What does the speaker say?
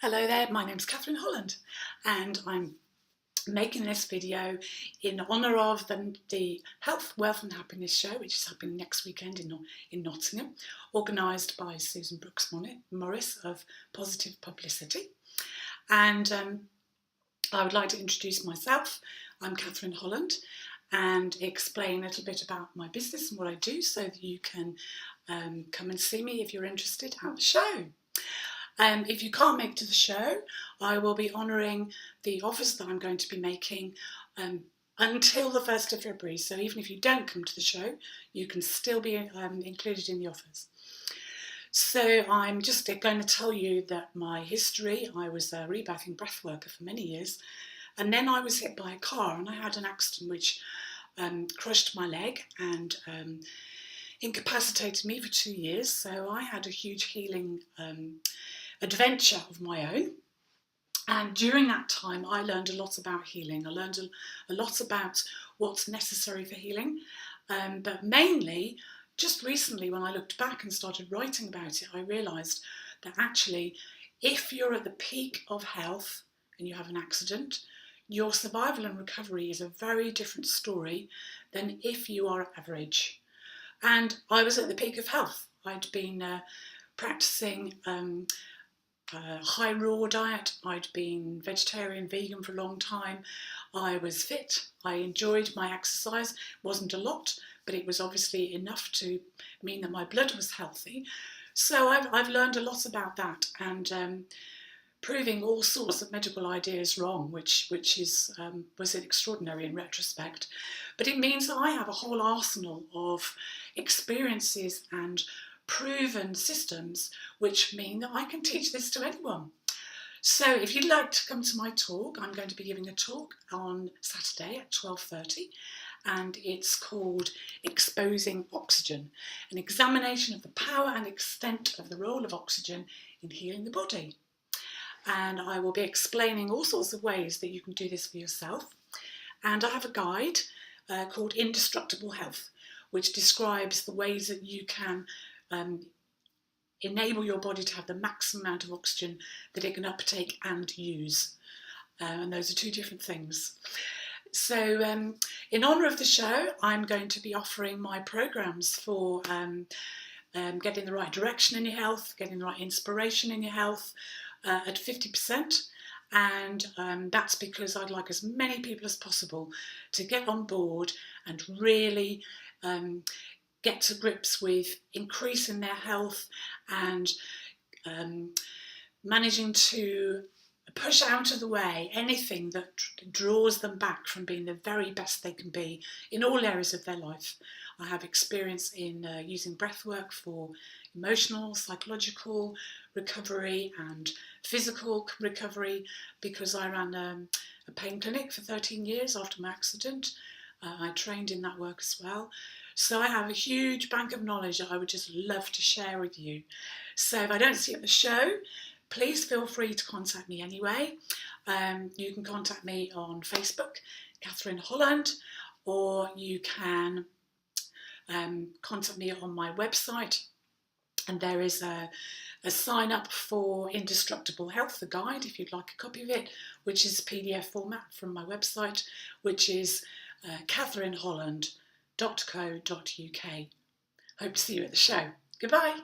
Hello there, my name's Catherine Holland and I'm making this video in honour of the Health, Wealth and Happiness show, which is happening next weekend in Nottingham, organised by Susan Brooks Morris of Positive Publicity. And I would like to introduce myself. I'm Catherine Holland and explain a little bit about my business and what I do so that you can come and see me if you're interested at the show. If you can't make it to the show, I will be honouring the offers that I'm going to be making until the 1st of February. So even if you don't come to the show, you can still be included in the offers. So I'm just going to tell you that my history, I was a rebirthing breath worker for many years, and then I was hit by a car and I had an accident which crushed my leg and incapacitated me for 2 years. So I had a huge healing adventure of my own, and during that time I learned a lot about healing. I learned a lot about what's necessary for healing, but mainly just recently when I looked back and started writing about it, I realised that actually if you're at the peak of health and you have an accident, your survival and recovery is a very different story than if you are average. And I was at the peak of health. I'd been practicing high raw diet. I'd been vegetarian, vegan for a long time. I was fit. I enjoyed my exercise. It wasn't a lot, but it was obviously enough to mean that my blood was healthy. So I've learned a lot about that and proving all sorts of medical ideas wrong, which was extraordinary in retrospect. But it means that I have a whole arsenal of experiences and proven systems which mean that I can teach this to anyone. So if you'd like to come to my talk, I'm going to be giving a talk on Saturday at 12:30 and it's called Exposing Oxygen, an examination of the power and extent of the role of oxygen in healing the body. And I will be explaining all sorts of ways that you can do this for yourself. And I have a guide called Indestructible Health, which describes the ways that you can enable your body to have the maximum amount of oxygen that it can uptake and use. And those are two different things. So in honour of the show, I'm going to be offering my programmes for getting the right direction in your health, getting the right inspiration in your health at 50%. And that's because I'd like as many people as possible to get on board and really get to grips with increasing their health and managing to push out of the way anything that draws them back from being the very best they can be in all areas of their life. I have experience in using breathwork for emotional, psychological recovery and physical recovery because I ran a pain clinic for 13 years after my accident. I trained in that work as well. So I have a huge bank of knowledge that I would just love to share with you. So if I don't see you at the show, please feel free to contact me anyway. You can contact me on Facebook, Catherine Holland, or you can contact me on my website. And there is a sign up for Indestructible Health, the guide, if you'd like a copy of it, which is PDF format from my website, which is catherineholland.co.uk. Hope to see you at the show. Goodbye.